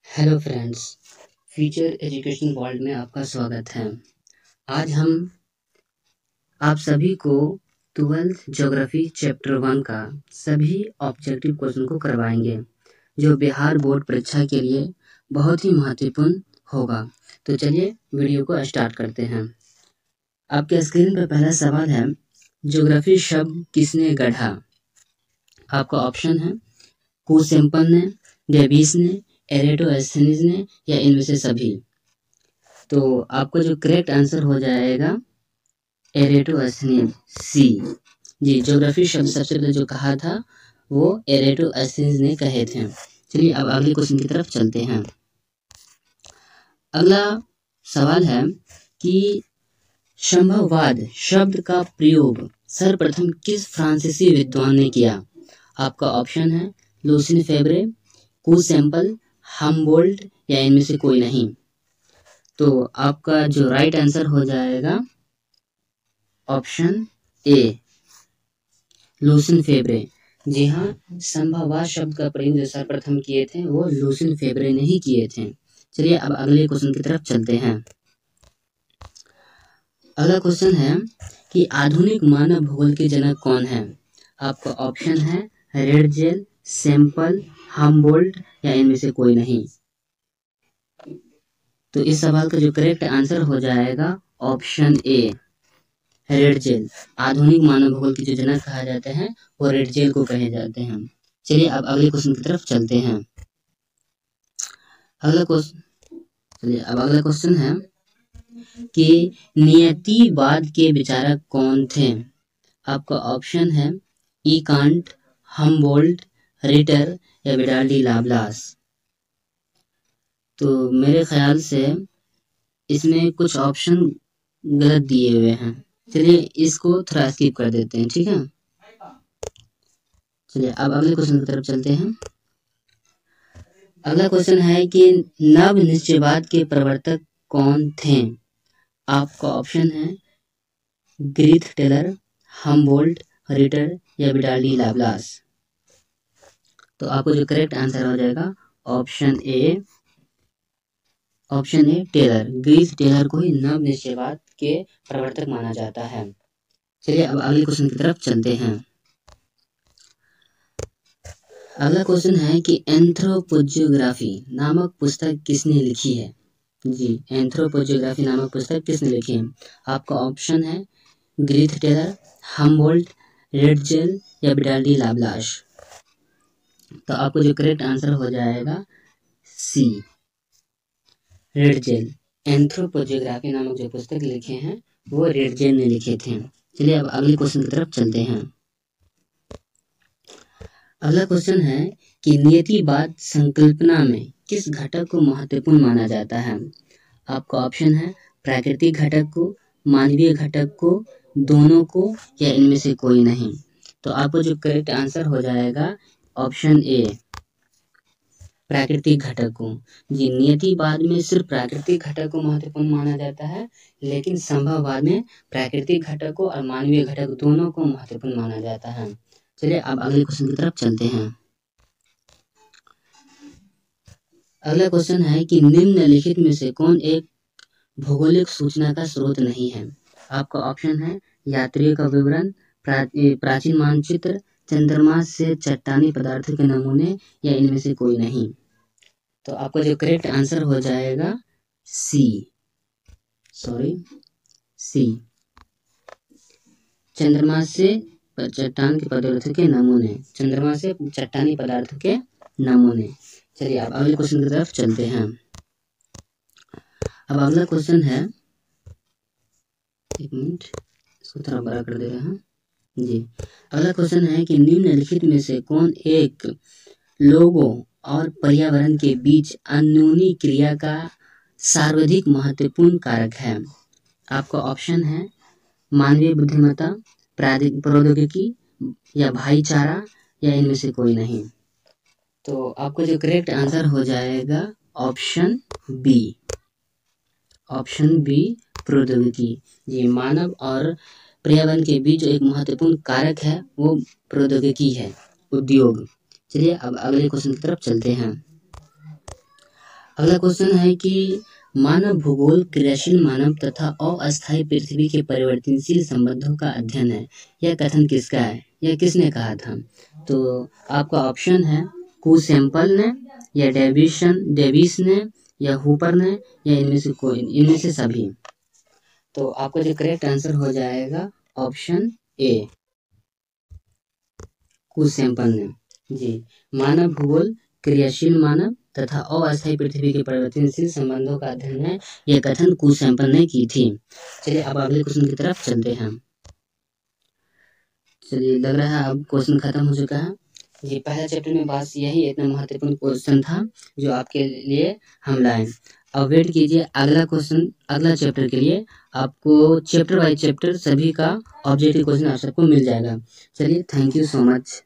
Hello friends, future education world में आपका स्वागत है। आज हम आप सभी को 12th ज्योग्राफी चैप्टर 1 का सभी ऑब्जेक्टिव क्वेश्चन को करवाएंगे, जो बिहार बोर्ड परीक्षा के लिए बहुत ही महत्वपूर्ण होगा। तो चलिए वीडियो को स्टार्ट करते हैं। आपके स्क्रीन पर पहला सवाल है, ज्योग्राफी शब्द किसने गढ़ा? आपका ऑप्शन है कुसेम्पन ने, डेविस ने, एरेटोस्थेनीज ने या इनमें से सभी। तो आपका जो करेक्ट आंसर हो जाएगा एरेटोस्थेनीज, सी। जी, ज्योग्राफी शब्द सबसे पहले जो कहा था वो एरेटोस्थेनीज ने कहे थे। चलिए अब अगले क्वेश्चन की तरफ चलते हैं। अगला सवाल है कि संभववाद शब्द का प्रयोग सर्वप्रथम किस फ्रांसीसी विद्वान ने किया? आपका ऑप्शन है लुसिन फेब्रे, कुसेम्पल, हम्बोल्ट या इनमें से कोई नहीं। तो आपका जो राइट आंसर हो जाएगा ऑप्शन ए, लुसिन फेब्रे। जी हाँ, संभववाद शब्द का प्रयोग जो सर्वप्रथम किए थे वो लुसिन फेब्रे ने ही किए थे। चलिए अब अगले क्वेश्चन की तरफ चलते हैं। अगला क्वेश्चन है कि आधुनिक मानव भूगोल के जनक कौन है? आपका ऑप्शन है रेडजेल, सैंपल, हम्बोल्ट या इनमें से कोई नहीं। तो इस सवाल का जो करेक्ट आंसर हो जाएगा ऑप्शन ए, रेडजेल। आधुनिक मानव भूगोल के जो जनक कहा जाते हैं वो रेडजेल को कहे जाते हैं। चलिए अब अगले क्वेश्चन की तरफ चलते हैं। अगला क्वेश्चन है कि नियतिवाद के विचारक कौन थे? आपका ऑप्शन है ई कांट, हम्बोल्ट, रिटर या विडाल डी लाप्लास। तो मेरे ख्याल से इसमें कुछ ऑप्शन गलत दिए हुए हैं। चलिए इसको थोड़ा स्किप कर देते हैं, ठीक है। चलिए अब अगले क्वेश्चन की तरफ चलते हैं। अगला क्वेश्चन है कि नव निश्चयवाद के प्रवर्तक कौन थे? आपका ऑप्शन है ग्रीथ टेलर, हम्बोल्ट, रिटर या विडाल डी लाप्लास। तो आपको जो करेक्ट आंसर हो जाएगा ऑप्शन ए, टेलर। ग्रीथ टेलर को ही नव निश्चयवाद के प्रवर्तक माना जाता है। चलिए अब अगले क्वेश्चन की तरफ चलते हैं। अगला क्वेश्चन है कि एंथ्रोपोजियोग्राफी नामक पुस्तक किसने लिखी है? जी, एंथ्रोपोजियोग्राफी नामक पुस्तक किसने लिखी है? आपका ऑप्शन है ग्रीथ टेलर, हम्बोल्ट, रेडजेल या विडाल डी लाप्लास। तो आपको जो करेक्ट आंसर हो जाएगा सी, रेडजेल। एंथ्रोपोजियोग्राफी नामक जो पुस्तक लिखे हैं वो रेडजेल ने लिखे थे। चलिए अब अगले क्वेश्चन की तरफ चलते हैं। अगला क्वेश्चन है कि नियतिवाद संकल्पना में किस घटक को महत्वपूर्ण माना जाता है? आपका ऑप्शन है प्राकृतिक घटक को, मानवीय घटक को, दोनों को या इनमें से कोई नहीं। तो आपको जो करेक्ट आंसर हो जाएगा ऑप्शन ए, प्राकृतिक घटक को। जी, नियतिवाद में सिर्फ प्राकृतिक घटक को महत्वपूर्ण माना जाता है, लेकिन संभववाद में प्राकृतिक घटक को और मानवीय घटक दोनों को महत्वपूर्ण माना जाता है। चलिए अब अगले क्वेश्चन की तरफ चलते हैं। अगला क्वेश्चन है कि निम्नलिखित में से कौन एक भौगोलिक सूचना का स्रोत नहीं है? आपका ऑप्शन है यात्रियों का विवरण, प्राचीन मानचित्र, चंद्रमा से चट्टानी पदार्थों के नमूने या इनमें से कोई नहीं। तो आपका जो करेक्ट आंसर हो जाएगा सी, चंद्रमा से चट्टान के पदार्थों के नमूने, चंद्रमा से चट्टानी पदार्थों के नमूने। चलिए अब अगले क्वेश्चन की तरफ चलते हैं। अब अगला क्वेश्चन है, एक मिनट इसको थोड़ा बड़ा कर दे रहे हैं। जी, अगला क्वेश्चन है कि निम्नलिखित में से कौन एक लोगों और पर्यावरण के बीच अन्योन्य क्रिया का सर्वाधिक महत्वपूर्ण कारक है? आपका ऑप्शन है मानवीय बुद्धिमत्ता, प्रौद्योगिकी या भाईचारा या इनमें से कोई नहीं। तो आपको जो करेक्ट आंसर हो जाएगा ऑप्शन बी, प्रौद्योगिकी। जी, मानव और पर्यावरण के बीच जो एक महत्वपूर्ण कारक है वो प्रौद्योगिकी है, उद्योग। चलिए अब अगले क्वेश्चन की तरफ चलते हैं। अगला क्वेश्चन है कि मानव भूगोल क्रियाशील मानव तथा अस्थायी पृथ्वी के परिवर्तनशील संबंधों का अध्ययन है। यह कथन किसका है, यह किसने कहा था? तो आपका ऑप्शन है कुसैम्पल ने, या डेविस ने, या हुपर ने, या इनमें से सभी। तो आपका जो करेक्ट आंसर हो जाएगा ऑप्शन ए, कुसैम्पल ने। जी, मानव भूगोल क्रियाशील मानव तथा अस्थायी पृथ्वी के परिवर्तनशील संबंधों का अध्ययन है, यह कथन कुसैम्पल ने की थी। चलिए अब अगले क्वेश्चन की तरफ चलते हैं। चलिए, लग रहा है अब क्वेश्चन खत्म हो चुका है। जी, पहला चैप्टर में बस यही इतना महत्वपूर्ण क्वेश्चन था जो आपके लिए हम लाए। अब वेट कीजिए अगला क्वेश्चन, अगला चैप्टर के लिए आपको चैप्टर बाय चैप्टर सभी का ऑब्जेक्टिव क्वेश्चन आप सबको मिल जाएगा। चलिए, थैंक यू सो मच।